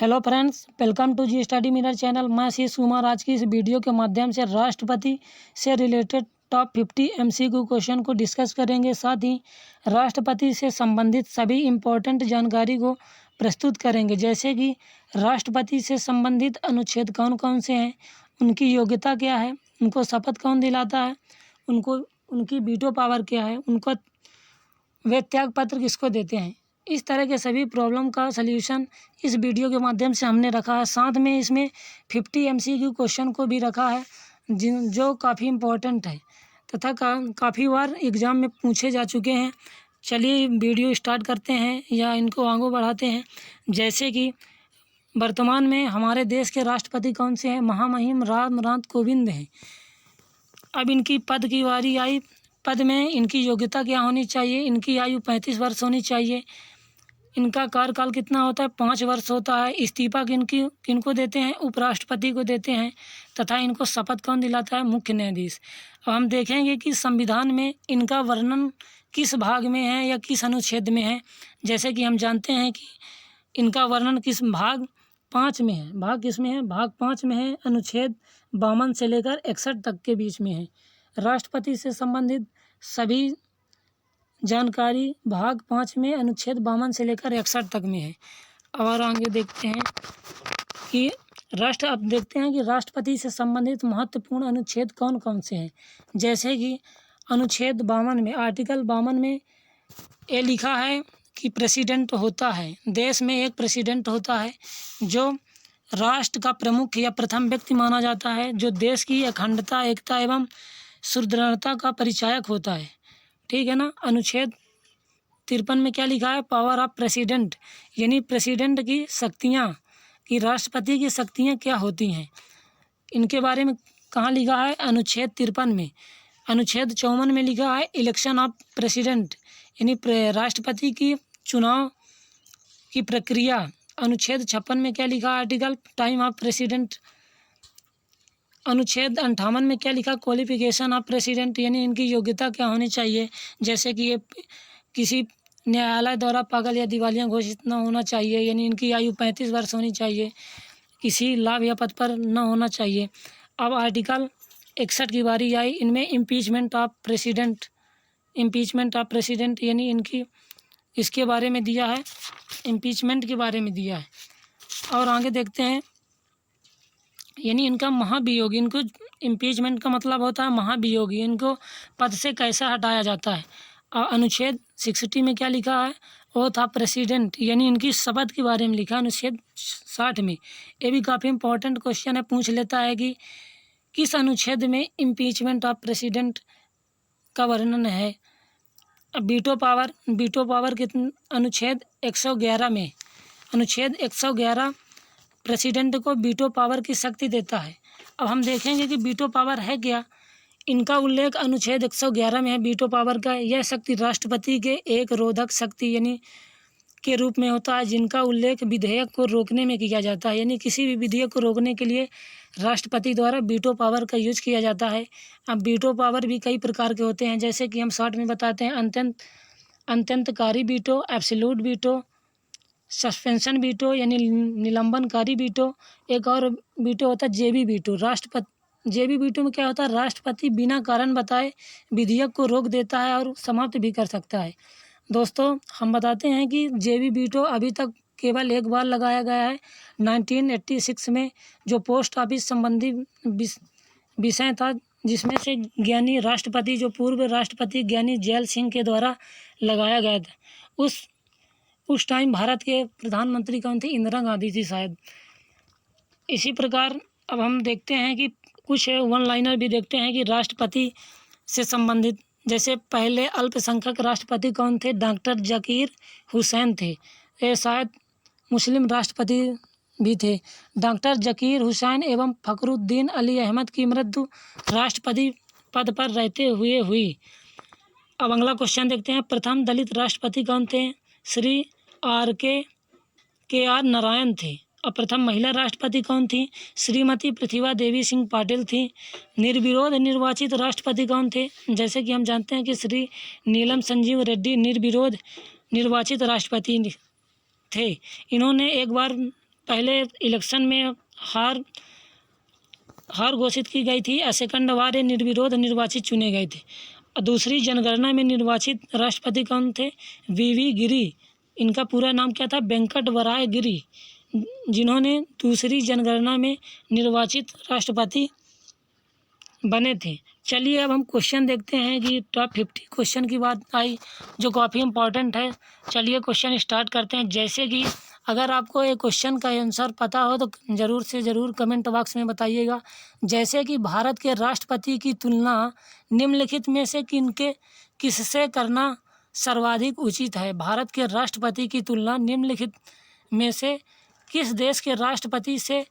Hello friends, welcome to G study mirror channel. मैं आशीष कुमार आज की इस वीडियो के माध्यम से राष्ट्रपति से रिलेटेड टॉप 50 एमसीक्यू क्वेश्चन को डिस्कस करेंगे। साथ ही राष्ट्रपति से संबंधित सभी इम्पोर्टेंट जानकारी को प्रस्तुत करेंगे, जैसे कि राष्ट्रपति से संबंधित अनुच्छेद कौन कौन से हैं, उनकी योग्यता क्या है, उनको शपथ कौन दिलाता है, उनकी वीटो पावर क्या है, उनको वे त्याग पत्र किसको देते हैं। इस तरह के सभी प्रॉब्लम का सल्यूशन इस वीडियो के माध्यम से हमने रखा है। साथ में इसमें 50 एमसीक्यू क्वेश्चन को भी रखा है जो काफ़ी इम्पोर्टेंट है तथा काफ़ी बार एग्ज़ाम में पूछे जा चुके हैं। चलिए वीडियो स्टार्ट करते हैं या इनको आगे बढ़ाते हैं। जैसे कि वर्तमान में हमारे देश के राष्ट्रपति कौन से हैं? महामहिम रामनाथ कोविंद हैं। अब इनकी पद की बारी आई। पद में इनकी योग्यता क्या होनी चाहिए? इनकी आयु 35 वर्ष होनी चाहिए। इनका कार्यकाल कितना होता है? 5 वर्ष होता है। इस्तीफा किनको देते हैं? उपराष्ट्रपति को देते हैं। तथा इनको शपथ कौन दिलाता है? मुख्य न्यायाधीश। अब हम देखेंगे कि संविधान में इनका वर्णन किस भाग में है या किस अनुच्छेद में है। जैसे कि हम जानते हैं कि इनका वर्णन किस भाग 5 में है। भाग किस में है? भाग 5 में है। अनुच्छेद 52 से लेकर 61 तक के बीच में है। राष्ट्रपति से संबंधित सभी जानकारी भाग 5 में अनुच्छेद 52 से लेकर 61 तक में है। और आगे देखते हैं कि अब देखते हैं कि राष्ट्रपति से संबंधित महत्वपूर्ण अनुच्छेद कौन कौन से हैं। जैसे कि अनुच्छेद 52 में, आर्टिकल 52 में ये लिखा है कि प्रेसिडेंट होता है। देश में एक प्रेसिडेंट होता है जो राष्ट्र का प्रमुख या प्रथम व्यक्ति माना जाता है, जो देश की अखंडता, एकता एवं सुदृढ़ता का परिचायक होता है। ठीक है ना। अनुच्छेद 53 में क्या लिखा है? पावर ऑफ प्रेसिडेंट, यानी प्रेसिडेंट की शक्तियाँ, कि राष्ट्रपति की शक्तियाँ क्या होती हैं, इनके बारे में कहाँ लिखा है? अनुच्छेद 53 में। अनुच्छेद 54 में लिखा है इलेक्शन ऑफ प्रेसिडेंट, यानी राष्ट्रपति की चुनाव की प्रक्रिया। अनुच्छेद 56 में क्या लिखा? Article time of president. अनुच्छेद 58 में क्या लिखा? क्वालिफिकेशन ऑफ प्रेसिडेंट, यानी इनकी योग्यता क्या होनी चाहिए। जैसे कि ये किसी न्यायालय द्वारा पागल या दिवालिया घोषित न होना चाहिए, यानी इनकी आयु 35 वर्ष होनी चाहिए, किसी लाभ या पद पर न होना चाहिए। अब आर्टिकल 61 की बारी आई। इनमें इम्पीचमेंट ऑफ प्रेसिडेंट, यानी इनकी इसके बारे में दिया है, इम्पीचमेंट के बारे में दिया है। और आगे देखते हैं, यानी इनका महाभियोग, इनको इम्पीचमेंट का मतलब होता है महाभियोगी, इनको पद से कैसे हटाया जाता है। अनुच्छेद 60 में क्या लिखा है? ओथ ऑफ प्रेसिडेंट, यानी इनकी शपथ के बारे में लिखा है। अनुच्छेद 60 में ये भी काफ़ी इंपॉर्टेंट क्वेश्चन है, पूछ लेता है कि किस अनुच्छेद में इम्पीचमेंट ऑफ प्रेसिडेंट का वर्णन है। वीटो पावर कितने? अनुच्छेद 111 में। अनुच्छेद 111 प्रेसिडेंट को वीटो पावर की शक्ति देता है। अब हम देखेंगे कि वीटो पावर है क्या। इनका उल्लेख अनुच्छेद 111 में है। वीटो पावर का यह शक्ति राष्ट्रपति के एक रोधक शक्ति यानी के रूप में होता है, जिनका उल्लेख विधेयक को रोकने में किया जाता है। यानी किसी भी विधेयक को रोकने के लिए राष्ट्रपति द्वारा वीटो पावर का यूज किया जाता है। अब वीटो पावर भी कई प्रकार के होते हैं, जैसे कि हम शॉर्ट में बताते हैं अत्यंतकारी veto, absolute veto, suspension veto यानी निलंबनकारी वीटो। एक और वीटो होता है जेबी वीटो। जेबी वीटो में क्या होता है? राष्ट्रपति बिना कारण बताए विधेयक को रोक देता है और समाप्त भी कर सकता है। दोस्तों, हम बताते हैं कि जेबी वीटो अभी तक केवल एक बार लगाया गया है 1986 में, जो पोस्ट ऑफिस संबंधी विषय था, जिसमें से जो पूर्व राष्ट्रपति ज्ञानी जैल सिंह के द्वारा लगाया गया था। उस टाइम भारत के प्रधानमंत्री कौन थे? इंदिरा गांधी थी शायद। इसी प्रकार अब हम देखते हैं कि कुछ वन लाइनर भी देखते हैं कि राष्ट्रपति से संबंधित। जैसे पहले अल्पसंख्यक राष्ट्रपति कौन थे? डॉक्टर ज़कीर हुसैन थे। ये शायद मुस्लिम राष्ट्रपति भी थे। डॉक्टर ज़कीर हुसैन एवं फ़खरुद्दीन अली अहमद की मृत्यु राष्ट्रपति पद पर रहते हुए हुई। अब अगला क्वेश्चन देखते हैं। प्रथम दलित राष्ट्रपति कौन थे? श्री आर नारायण थे। और प्रथम महिला राष्ट्रपति कौन थी? श्रीमती प्रतिभा देवी सिंह पाटिल थी। निर्विरोध निर्वाचित राष्ट्रपति कौन थे? जैसे कि हम जानते हैं कि श्री नीलम संजीव रेड्डी निर्विरोध निर्वाचित राष्ट्रपति थे। इन्होंने एक बार पहले इलेक्शन में हार घोषित की गई थी। सेकंड बार ये निर्विरोध निर्वाचित चुने गए थे। और दूसरी जनगणना में निर्वाचित राष्ट्रपति कौन थे? वीवी गिरी। इनका पूरा नाम क्या था? वेंकट वराय गिरी, जिन्होंने दूसरी जनगणना में निर्वाचित राष्ट्रपति बने थे। चलिए अब हम क्वेश्चन देखते हैं कि टॉप 50 क्वेश्चन की बात आई जो काफ़ी इम्पोर्टेंट है। चलिए क्वेश्चन स्टार्ट करते हैं। जैसे कि अगर आपको एक क्वेश्चन का आंसर पता हो तो ज़रूर से ज़रूर कमेंट बॉक्स में बताइएगा। जैसे कि भारत के राष्ट्रपति की तुलना निम्नलिखित में से किससे करना सर्वाधिक उचित है? भारत के राष्ट्रपति की तुलना निम्नलिखित में से किस देश के राष्ट्रपति से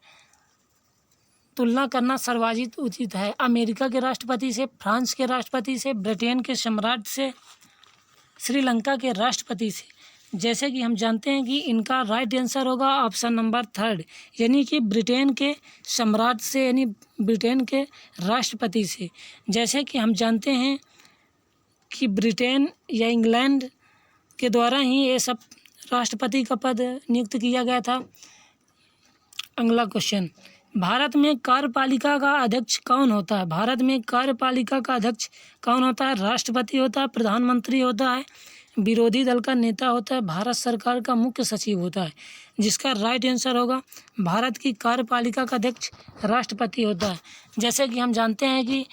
तुलना करना सर्वाधिक उचित है? अमेरिका के राष्ट्रपति से, फ्रांस के राष्ट्रपति से, ब्रिटेन के सम्राट से, श्रीलंका के राष्ट्रपति से। जैसे कि हम जानते हैं कि इनका राइट आंसर होगा ऑप्शन नंबर 3, यानी कि ब्रिटेन के सम्राट से, यानी ब्रिटेन के राष्ट्रपति से। जैसे कि हम जानते हैं कि ब्रिटेन या इंग्लैंड के द्वारा ही ये सब राष्ट्रपति का पद नियुक्त किया गया था। अगला क्वेश्चन, भारत में कार्यपालिका का अध्यक्ष कौन होता है? भारत में कार्यपालिका का अध्यक्ष कौन होता है? राष्ट्रपति होता है, प्रधानमंत्री होता है, विरोधी दल का नेता होता है, भारत सरकार का मुख्य सचिव होता है। जिसका राइट आंसर होगा भारत की कार्यपालिका का अध्यक्ष राष्ट्रपति होता है। जैसे कि हम जानते हैं कि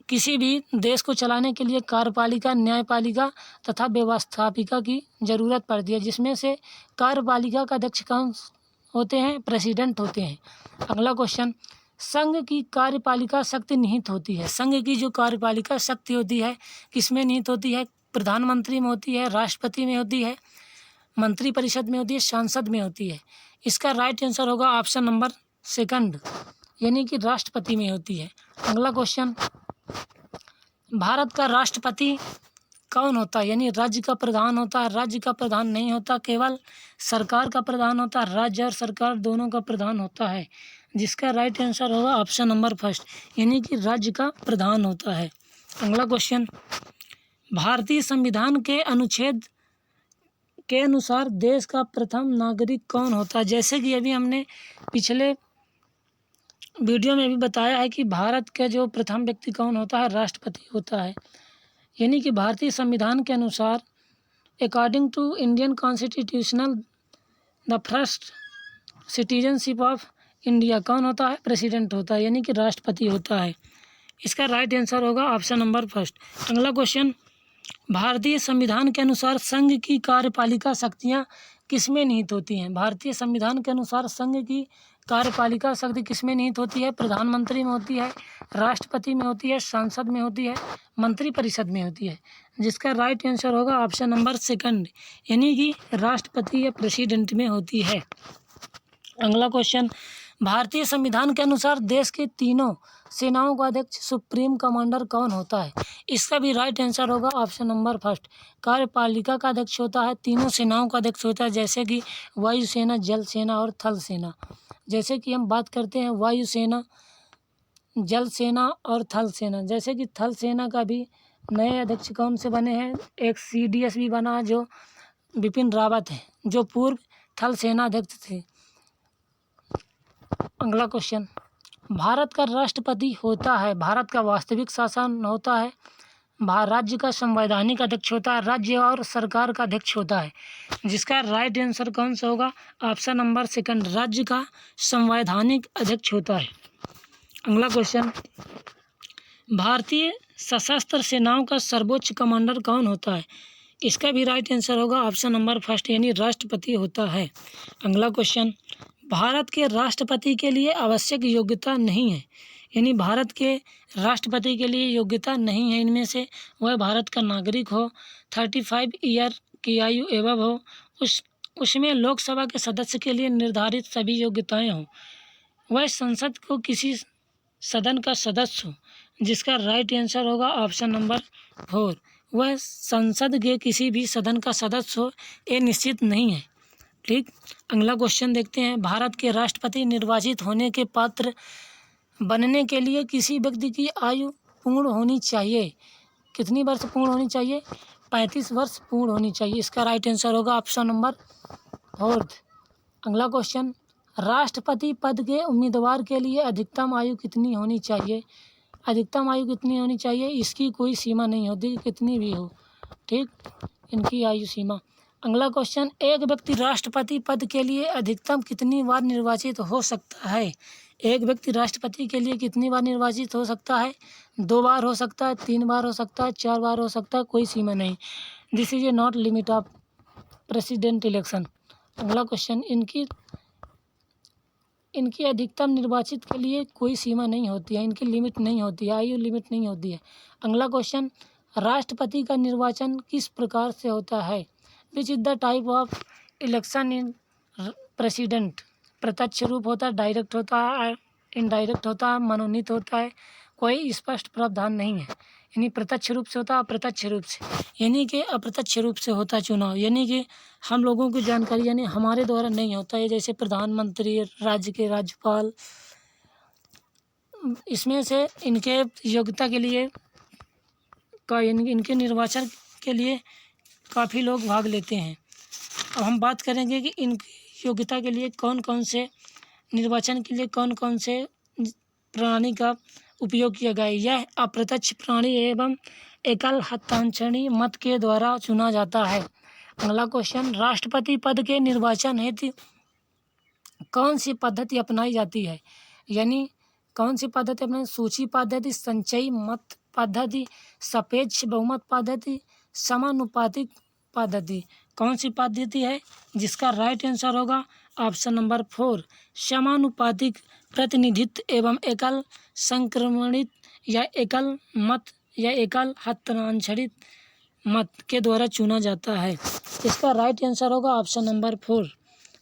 किसी भी देश को चलाने के लिए कार्यपालिका, न्यायपालिका तथा व्यवस्थापिका की ज़रूरत पड़ती है, जिसमें से कार्यपालिका का अध्यक्ष कौन होते हैं? प्रेसिडेंट होते हैं। अगला क्वेश्चन, संघ की कार्यपालिका शक्ति निहित होती है। संघ की जो कार्यपालिका शक्ति होती है किसमें निहित होती है? प्रधानमंत्री में होती है, राष्ट्रपति में होती है, मंत्रिपरिषद में होती है, सांसद में होती है। इसका राइट आंसर होगा ऑप्शन नंबर 2, यानी कि राष्ट्रपति में होती है। अगला क्वेश्चन, भारत का राष्ट्रपति कौन होता है? यानी राज्य का प्रधान होता है। राज्य का प्रधान नहीं होता, केवल सरकार का प्रधान होता है। राज्य और सरकार दोनों का प्रधान होता है। जिसका राइट आंसर होगा ऑप्शन नंबर 1, यानी कि राज्य का प्रधान होता है। अगला क्वेश्चन, भारतीय संविधान के अनुच्छेद के अनुसार देश का प्रथम नागरिक कौन होता है? जैसे कि अभी हमने पिछले वीडियो में भी बताया है कि भारत का जो प्रथम व्यक्ति कौन होता है? राष्ट्रपति होता है। यानी कि भारतीय संविधान के अनुसार according to Indian constitutional the first citizenship of India कौन होता है? प्रेसिडेंट होता है, यानी कि राष्ट्रपति होता है। इसका राइट आंसर होगा ऑप्शन नंबर 1। अगला क्वेश्चन, भारतीय संविधान के अनुसार संघ की कार्यपालिका शक्तियाँ किसमें निहित होती हैं? भारतीय संविधान के अनुसार संघ की कार्यपालिका शक्ति किसमें निहित होती है? प्रधानमंत्री में होती है, राष्ट्रपति में होती है, सांसद में होती है, मंत्रिपरिषद में होती है। जिसका राइट आंसर होगा ऑप्शन नंबर 2, यानी कि राष्ट्रपति या प्रेसिडेंट में होती है। अगला क्वेश्चन, भारतीय संविधान के अनुसार देश के तीनों सेनाओं का अध्यक्ष सुप्रीम कमांडर कौन होता है? इसका भी राइट आंसर होगा ऑप्शन नंबर 1, कार्यपालिका का अध्यक्ष होता है, तीनों सेनाओं का अध्यक्ष होता है, जैसे कि वायुसेना, जल सेना और थल सेना। जैसे कि हम बात करते हैं वायुसेना, जल सेना और थल सेना। जैसे कि थल सेना का भी नए अध्यक्ष कौन से बने हैं? एक CDS भी बना है जो बिपिन रावत है, जो पूर्व थल सेना अध्यक्ष थे। अगला क्वेश्चन, भारत का राष्ट्रपति होता है, भारत का वास्तविक शासन होता है, राज्य का संवैधानिक अध्यक्ष होता है, राज्य और सरकार का अध्यक्ष होता है। जिसका राइट आंसर कौन सा होगा? ऑप्शन नंबर 2, राज्य का संवैधानिक अध्यक्ष होता है। अगला क्वेश्चन, भारतीय सशस्त्र सेनाओं का सर्वोच्च कमांडर कौन होता है? इसका भी राइट आंसर होगा ऑप्शन नंबर 1, यानी राष्ट्रपति होता है। अगला क्वेश्चन, भारत के राष्ट्रपति के लिए आवश्यक योग्यता नहीं है, यानी भारत के राष्ट्रपति के लिए योग्यता नहीं है इनमें से वह भारत का नागरिक हो, 35 ईयर की आयु एवं हो, उसमें लोकसभा के सदस्य के लिए निर्धारित सभी योग्यताएं हों, वह संसद को किसी सदन का सदस्य हो। जिसका राइट आंसर होगा ऑप्शन नंबर 4, वह संसद के किसी भी सदन का सदस्य हो, ये निश्चित नहीं है। ठीक, अगला क्वेश्चन देखते हैं, भारत के राष्ट्रपति निर्वाचित होने के पात्र बनने के लिए किसी व्यक्ति की आयु पूर्ण होनी चाहिए। कितनी वर्ष पूर्ण होनी चाहिए? 35 वर्ष पूर्ण होनी चाहिए। इसका राइट आंसर होगा ऑप्शन नंबर 4। अगला क्वेश्चन, राष्ट्रपति पद के उम्मीदवार के लिए अधिकतम आयु कितनी होनी चाहिए? अधिकतम आयु कितनी होनी चाहिए? इसकी कोई सीमा नहीं होती, कितनी भी हो, ठीक, इनकी आयु सीमा। अगला क्वेश्चन, एक व्यक्ति राष्ट्रपति पद के लिए अधिकतम कितनी बार निर्वाचित हो सकता है? एक व्यक्ति राष्ट्रपति के लिए कितनी बार निर्वाचित हो सकता है? 2 बार हो सकता है, 3 बार हो सकता है, 4 बार हो सकता है, कोई सीमा नहीं। This is a not limit of president election. अगला क्वेश्चन, इनकी अधिकतम निर्वाचित के लिए कोई सीमा नहीं होती है, इनकी लिमिट नहीं होती है, आयु लिमिट नहीं होती है। अगला क्वेश्चन, राष्ट्रपति का निर्वाचन किस प्रकार से होता है? Which is the type of election in president? प्रत्यक्ष रूप होता है, डायरेक्ट होता है, इनडायरेक्ट होता है, मनोनीत होता है, कोई स्पष्ट प्रावधान नहीं है। यानी प्रत्यक्ष रूप से होता है, अप्रत्यक्ष रूप से, यानी कि अप्रत्यक्ष रूप से होता है चुनाव, यानी कि हम लोगों की जानकारी यानी हमारे द्वारा नहीं होता है, जैसे प्रधानमंत्री, राज्य के राज्यपाल, इसमें से इनके योग्यता के लिए इनके निर्वाचन के लिए काफ़ी लोग भाग लेते हैं। अब हम बात करेंगे कि इनकी योग्यता के लिए कौन कौन से निर्वाचन के लिए कौन कौन से प्रणाली का उपयोग किया गया है। यह अप्रत्यक्ष प्रणाली एवं एकल हस्ताक्षरी मत के द्वारा चुना जाता है। अगला क्वेश्चन, राष्ट्रपति पद के निर्वाचन हेतु कौन सी पद्धति अपनाई जाती है? यानी कौन सी पद्धति अपनाई? सूची पद्धति, संचयी मत पद्धति, सापेक्ष बहुमत पद्धति, समानुपातिक पद्धति। कौन सी पद्धति है? जिसका राइट आंसर होगा ऑप्शन नंबर 4, समानुपातिक प्रतिनिधित्व एवं एकल संक्रमणित या एकल मत या एकल हस्ताक्षरित मत के द्वारा चुना जाता है। इसका राइट आंसर होगा ऑप्शन नंबर 4।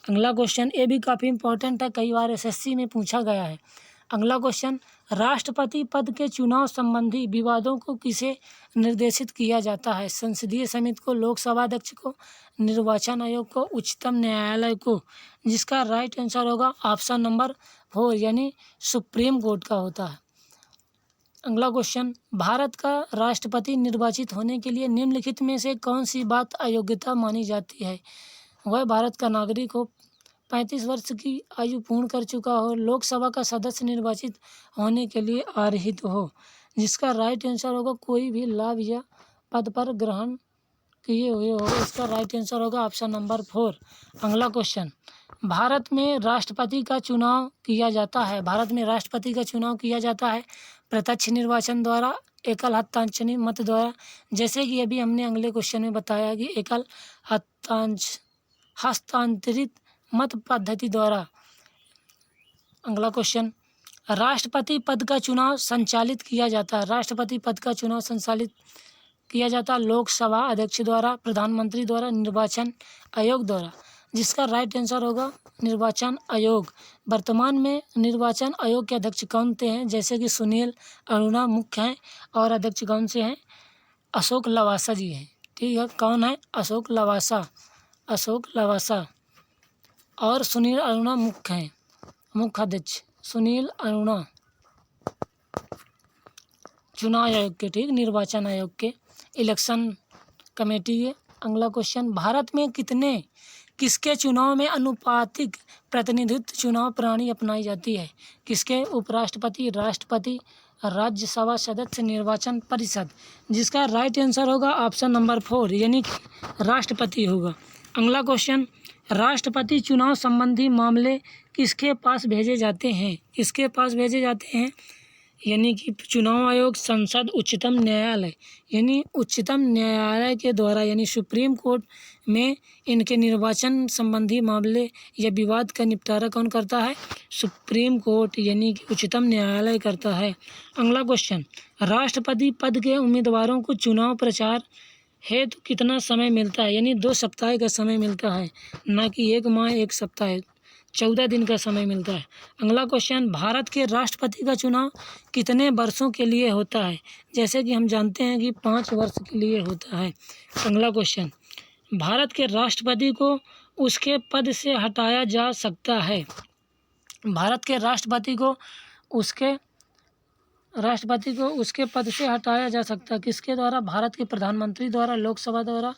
अगला क्वेश्चन, ये भी काफ़ी इंपॉर्टेंट है, कई बार एसएससी में पूछा गया है। अगला क्वेश्चन, राष्ट्रपति पद के चुनाव संबंधी विवादों को किसे निर्देशित किया जाता है? संसदीय समिति को, लोकसभा अध्यक्ष को, निर्वाचन आयोग को, उच्चतम न्यायालय को। जिसका राइट आंसर होगा ऑप्शन नंबर 4 यानी सुप्रीम कोर्ट का होता है। अगला क्वेश्चन, भारत का राष्ट्रपति निर्वाचित होने के लिए निम्नलिखित में से कौन सी बात अयोग्यता मानी जाती है? वह भारत का नागरिक हो, 35 वर्ष की आयु पूर्ण कर चुका हो, लोकसभा का सदस्य निर्वाचित होने के लिए अर्हित हो। जिसका राइट आंसर होगा कोई भी लाभ या पद पर ग्रहण किए हुए हो। इसका राइट आंसर होगा ऑप्शन नंबर 4। अगला क्वेश्चन, भारत में राष्ट्रपति का चुनाव किया जाता है। भारत में राष्ट्रपति का चुनाव किया जाता है प्रत्यक्ष निर्वाचन द्वारा, एकल हस्ताक्षरी मत द्वारा, जैसे कि अभी हमने अगले क्वेश्चन में बताया कि एकल हस्तांतरित मत पद्धति द्वारा। अगला क्वेश्चन, राष्ट्रपति पद का चुनाव संचालित किया जाता है। राष्ट्रपति पद का चुनाव संचालित किया जाता है लोकसभा अध्यक्ष द्वारा, प्रधानमंत्री द्वारा, निर्वाचन आयोग द्वारा। जिसका राइट आंसर होगा निर्वाचन आयोग। वर्तमान में निर्वाचन आयोग के अध्यक्ष कौन से हैं? जैसे कि सुनील अरोड़ा मुख्य हैं और अध्यक्ष कौन से हैं? अशोक लवासा जी हैं। ठीक है, कौन है? अशोक लवासा और सुनील अरोड़ा मुख्य हैं, मुख्य अध्यक्ष सुनील अरोड़ा चुनाव आयोग के, ठीक, निर्वाचन आयोग के, इलेक्शन कमेटी के। अगला क्वेश्चन, भारत में किसके चुनाव में अनुपातिक प्रतिनिधित्व चुनाव प्रणाली अपनाई जाती है? किसके? उपराष्ट्रपति, राष्ट्रपति, राज्यसभा सदस्य, निर्वाचन परिषद। जिसका राइट आंसर होगा ऑप्शन नंबर 4 यानी कि राष्ट्रपति होगा। अगला क्वेश्चन, राष्ट्रपति चुनाव संबंधी मामले किसके पास भेजे जाते हैं? किसके पास भेजे जाते हैं? यानी कि चुनाव आयोग, संसद, उच्चतम न्यायालय। यानी उच्चतम न्यायालय के द्वारा यानी सुप्रीम कोर्ट में इनके निर्वाचन संबंधी मामले या विवाद का निपटारा कौन करता है? सुप्रीम कोर्ट यानी कि उच्चतम न्यायालय करता है। अगला क्वेश्चन, राष्ट्रपति पद के उम्मीदवारों को चुनाव प्रचार हेतु कितना समय मिलता है? यानी 2 सप्ताह का समय मिलता है, ना कि 1 माह 1 सप्ताह, 14 दिन का समय मिलता है। अगला क्वेश्चन, भारत के राष्ट्रपति का चुनाव कितने वर्षों के लिए होता है? जैसे कि हम जानते हैं कि 5 वर्ष के लिए होता है। अगला क्वेश्चन, भारत के राष्ट्रपति को उसके पद से हटाया जा सकता है। भारत के राष्ट्रपति को उसके पद से हटाया जा सकता है। किसके द्वारा? भारत के प्रधानमंत्री द्वारा, लोकसभा द्वारा,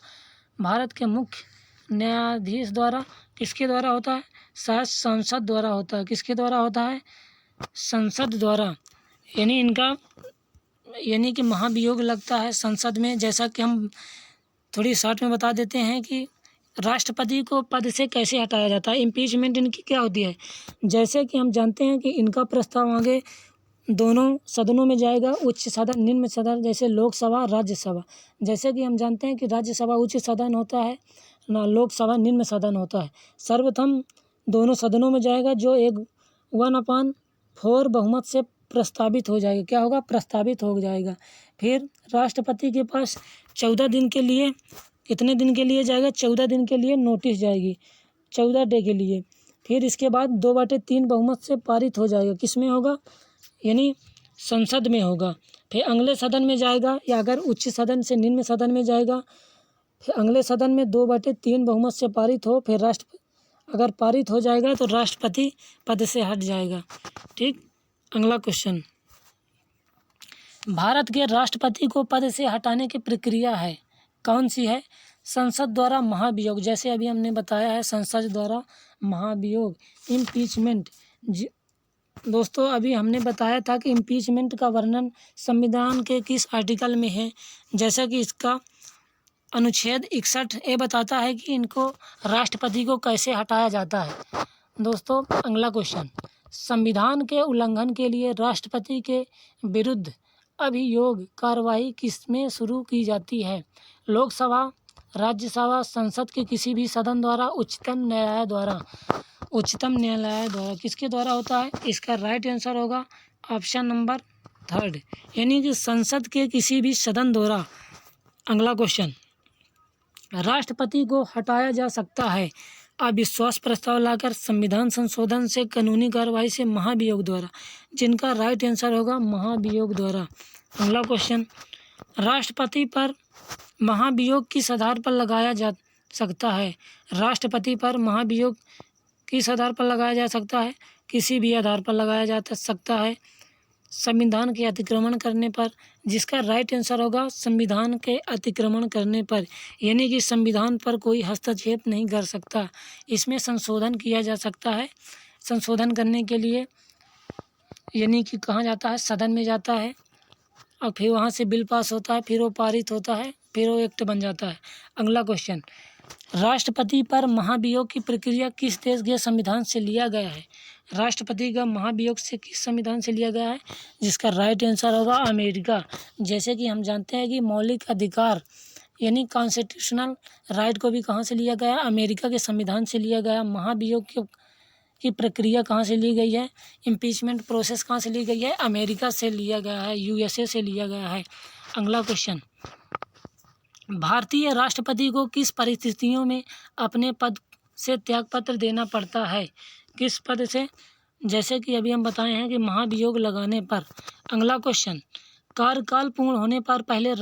भारत के मुख्य न्यायाधीश द्वारा, किसके द्वारा होता है? शायद संसद द्वारा होता है। किसके द्वारा होता है? संसद द्वारा। यानी कि महाभियोग लगता है संसद में। जैसा कि हम थोड़ी शॉर्ट में बता देते हैं कि राष्ट्रपति को पद से कैसे हटाया जाता है, इम्पीचमेंट इनकी क्या होती है। जैसे कि हम जानते हैं कि इनका प्रस्ताव आगे दोनों सदनों में जाएगा, उच्च सदन, निम्न सदन, जैसे लोकसभा, राज्यसभा। जैसे कि हम जानते हैं कि राज्यसभा उच्च सदन होता है ना, लोकसभा निम्न सदन होता है। सर्वप्रथम दोनों सदनों में जाएगा, जो एक 1/4 बहुमत से प्रस्तावित हो जाएगा। क्या होगा? प्रस्तावित हो जाएगा। फिर राष्ट्रपति के पास 14 दिन के लिए, कितने दिन के लिए जाएगा? 14 दिन के लिए नोटिस जाएगी, 14 डे के लिए। फिर इसके बाद 2/3 बहुमत से पारित हो जाएगा। किस में होगा? यानी संसद में होगा। फिर अगले सदन में जाएगा, या अगर उच्च सदन से निम्न सदन में जाएगा, फिर अगले सदन में 2/3 बहुमत से पारित हो, फिर अगर पारित हो जाएगा तो राष्ट्रपति पद से हट जाएगा। ठीक। अगला क्वेश्चन, भारत के राष्ट्रपति को पद से हटाने की प्रक्रिया है, कौन सी है? संसद द्वारा महाभियोग, जैसे अभी हमने बताया है, संसद द्वारा महाभियोग, इम्पीचमेंट। दोस्तों अभी हमने बताया था कि इम्पीचमेंट का वर्णन संविधान के किस आर्टिकल में है। जैसा कि इसका अनुच्छेद 61 बताता है कि इनको राष्ट्रपति को कैसे हटाया जाता है। दोस्तों अगला क्वेश्चन, संविधान के उल्लंघन के लिए राष्ट्रपति के विरुद्ध अभियोग कार्रवाई किसमें शुरू की जाती है? लोकसभा, राज्यसभा, संसद के किसी भी सदन द्वारा, उच्चतम न्यायालय द्वारा। उच्चतम न्यायालय द्वारा। किसके द्वारा होता है? इसका राइट आंसर होगा ऑप्शन नंबर 3, यानी कि संसद के किसी भी सदन द्वारा। अगला क्वेश्चन, राष्ट्रपति को हटाया जा सकता है अविश्वास प्रस्ताव लाकर, संविधान संशोधन से, कानूनी कार्रवाई से, महाभियोग द्वारा। जिनका राइट आंसर होगा महाभियोग द्वारा। अगला क्वेश्चन, राष्ट्रपति पर महाभियोग किस आधार पर लगाया जा सकता है? राष्ट्रपति पर महाभियोग किस आधार पर लगाया जा सकता है? किसी भी आधार पर लगाया जा सकता है। संविधान के अतिक्रमण करने पर, जिसका राइट आंसर होगा संविधान के अतिक्रमण करने पर, यानी कि संविधान पर कोई हस्तक्षेप नहीं कर सकता। इसमें संशोधन किया जा सकता है। संशोधन करने के लिए यानी कि कहाँ जाता है? सदन में जाता है, और फिर वहाँ से बिल पास होता है, फिर वो पारित होता है, फिर वो एक्ट बन जाता है। अगला क्वेश्चन, राष्ट्रपति पर महाभियोग की प्रक्रिया किस देश के संविधान से लिया गया है? राष्ट्रपति का महाभियोग से किस संविधान से लिया गया है? जिसका राइट आंसर होगा अमेरिका। जैसे कि हम जानते हैं कि मौलिक अधिकार यानी कॉन्स्टिट्यूशनल राइट को भी कहाँ से लिया गया? अमेरिका के संविधान से लिया गया। महाभियोग की प्रक्रिया कहाँ से ली गई है? इम्पीचमेंट प्रोसेस कहाँ से ली गई है? अमेरिका से लिया गया है, USA से लिया गया है। अगला क्वेश्चन, भारतीय राष्ट्रपति को किस परिस्थितियों में अपने पद से त्यागपत्र देना पड़ता है? किस पद से? जैसे कि अभी हम बताए हैं कि महाभियोग लगाने पर। अगला क्वेश्चन, कार्यकाल पूर्ण होने पर पहले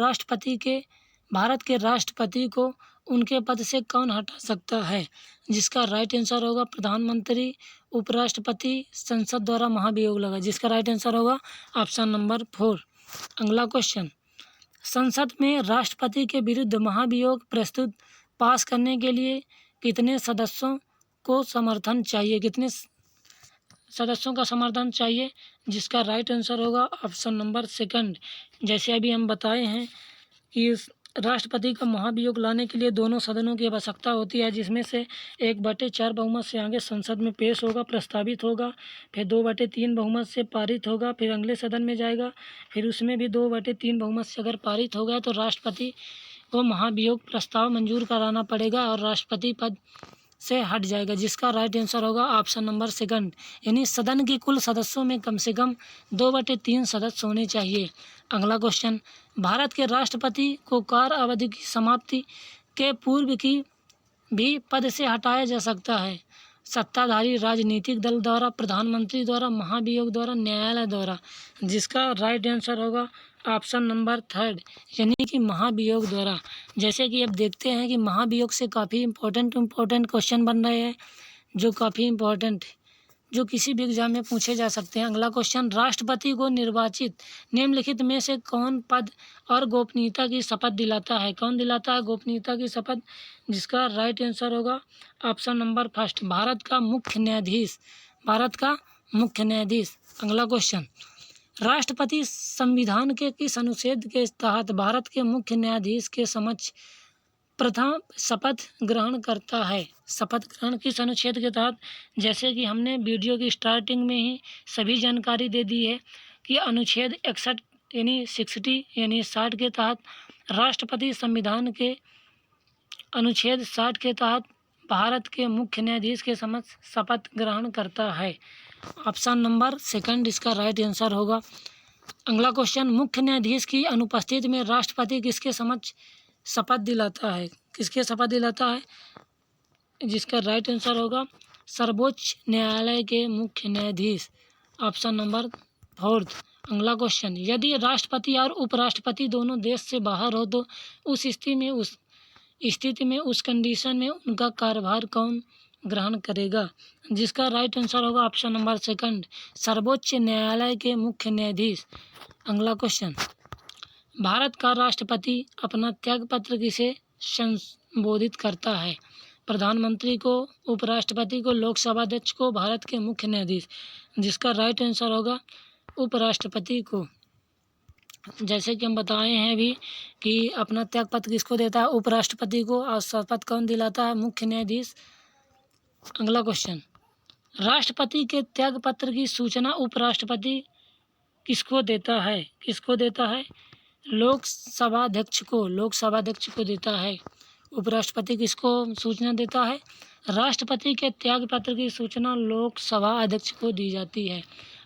भारत के राष्ट्रपति को उनके पद से कौन हटा सकता है? जिसका राइट आंसर होगा प्रधानमंत्री, उपराष्ट्रपति, संसद द्वारा महाभियोग लगा। जिसका राइट आंसर होगा ऑप्शन नंबर 4। अगला क्वेश्चन, संसद में राष्ट्रपति के विरुद्ध महाभियोग प्रस्तुत पास करने के लिए कितने सदस्यों को समर्थन चाहिए? कितने सदस्यों का समर्थन चाहिए? जिसका राइट आंसर होगा ऑप्शन नंबर 2। जैसे अभी हम बताए हैं कि राष्ट्रपति का महाभियोग लाने के लिए दोनों सदनों की आवश्यकता होती है, जिसमें से 1/4 बहुमत से आगे संसद में पेश होगा, प्रस्तावित होगा, फिर 2/3 बहुमत से पारित होगा, फिर अगले सदन में जाएगा, फिर उसमें भी 2/3 बहुमत से अगर पारित हो गया तो राष्ट्रपति को महाभियोग प्रस्ताव मंजूर कराना पड़ेगा और राष्ट्रपति पद से हट जाएगा। जिसका राइट आंसर होगा ऑप्शन नंबर 2, यानी सदन के कुल सदस्यों में कम से कम 2/3 सदस्य होने चाहिए। अगला क्वेश्चन, भारत के राष्ट्रपति को कार्य अवधि की समाप्ति के पूर्व की भी पद से हटाया जा सकता है? सत्ताधारी राजनीतिक दल द्वारा, प्रधानमंत्री द्वारा, महाभियोग द्वारा, न्यायालय द्वारा। जिसका राइट आंसर होगा ऑप्शन नंबर 3, यानी कि महाभियोग द्वारा। जैसे कि अब देखते हैं कि महाभियोग से काफ़ी इम्पोर्टेंट क्वेश्चन बन रहे हैं, जो काफ़ी इम्पोर्टेंट जो किसी भी एग्जाम में पूछे जा सकते हैं। अगला क्वेश्चन, राष्ट्रपति को निर्वाचित निम्नलिखित में से कौन पद और गोपनीयता की शपथ दिलाता है? कौन दिलाता है गोपनीयता की शपथ? जिसका राइट आंसर होगा ऑप्शन नंबर फर्स्ट, भारत का मुख्य न्यायाधीश। भारत का मुख्य न्यायाधीश। अगला क्वेश्चन, राष्ट्रपति संविधान के किस अनुच्छेद के तहत भारत के मुख्य न्यायाधीश के समक्ष प्रथम शपथ ग्रहण करता है? शपथ ग्रहण किस अनुच्छेद के तहत? जैसे कि हमने वीडियो की स्टार्टिंग में ही सभी जानकारी दे दी है कि अनुच्छेद 61 यानी 60 के तहत राष्ट्रपति संविधान के अनुच्छेद 60 के तहत भारत के मुख्य न्यायाधीश के समक्ष शपथ ग्रहण करता है। ऑप्शन नंबर सेकंड इसका राइट आंसर होगा। अगला क्वेश्चन, मुख्य न्यायाधीश की अनुपस्थिति में राष्ट्रपति किसके समक्ष शपथ दिलाता है? किसके शपथ दिलाता है? जिसका राइट आंसर होगा सर्वोच्च न्यायालय के मुख्य न्यायाधीश। Option number fourth. अगला क्वेश्चन, यदि राष्ट्रपति और उपराष्ट्रपति दोनों देश से बाहर हो तो उस स्थिति में उस कंडीशन में उनका कार्यभार कौन ग्रहण करेगा? जिसका राइट आंसर होगा ऑप्शन नंबर सेकंड, सर्वोच्च न्यायालय के मुख्य न्यायाधीश। अगला क्वेश्चन, भारत का राष्ट्रपति अपना त्यागपत्र किसे संबोधित करता है? प्रधानमंत्री को, उपराष्ट्रपति को, लोकसभा अध्यक्ष को, भारत के मुख्य न्यायाधीश। जिसका राइट आंसर होगा उपराष्ट्रपति को। जैसे कि हम बताए हैं अभी कि अपना त्यागपत्र किसको देता है? उपराष्ट्रपति को। और शपथ कौन दिलाता है? मुख्य न्यायाधीश। अगला क्वेश्चन, राष्ट्रपति के त्यागपत्र की सूचना उपराष्ट्रपति किसको देता है? किसको देता है? लोकसभा अध्यक्ष को। लोकसभा अध्यक्ष को देता है। उपराष्ट्रपति किसको सूचना देता है? राष्ट्रपति के त्यागपत्र की सूचना लोकसभा अध्यक्ष को दी जाती है।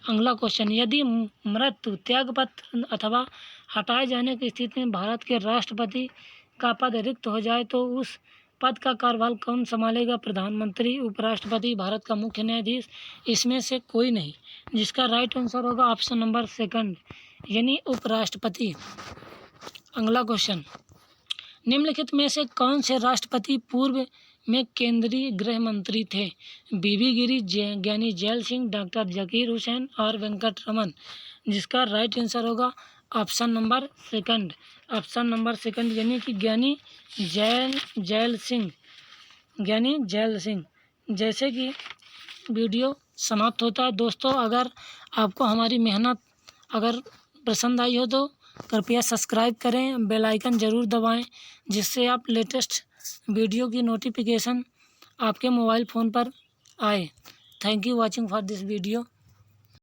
अगला क्वेश्चन, यदि मृत्यु, त्यागपत्र अथवा हटाए जाने की स्थिति में भारत के राष्ट्रपति का पद रिक्त हो जाए तो उस पद का कार्यभार कौन संभालेगा? प्रधानमंत्री, उपराष्ट्रपति, भारत का मुख्य न्यायाधीश। इसमें से कोई नहीं। जिसका राइट आंसर होगा ऑप्शन नंबर सेकंड यानी उपराष्ट्रपति। अगला क्वेश्चन, निम्नलिखित में से कौन से राष्ट्रपति पूर्व में केंद्रीय गृह मंत्री थे? बीबी गिरी, ज्ञानी जैल सिंह, डॉक्टर जकीर हुसैन और वेंकट रमन। जिसका राइट आंसर होगा option number second. Option number second यानी कि ज्ञानी जैल सिंह। ज्ञानी जैल सिंह। जैसे कि वीडियो समाप्त होता है दोस्तों, अगर आपको हमारी मेहनत अगर पसंद आई हो तो कृपया सब्सक्राइब करें, बेल आइकन ज़रूर दबाएं, जिससे आप लेटेस्ट वीडियो की नोटिफिकेशन आपके मोबाइल फ़ोन पर आए। Thank you watching for this video.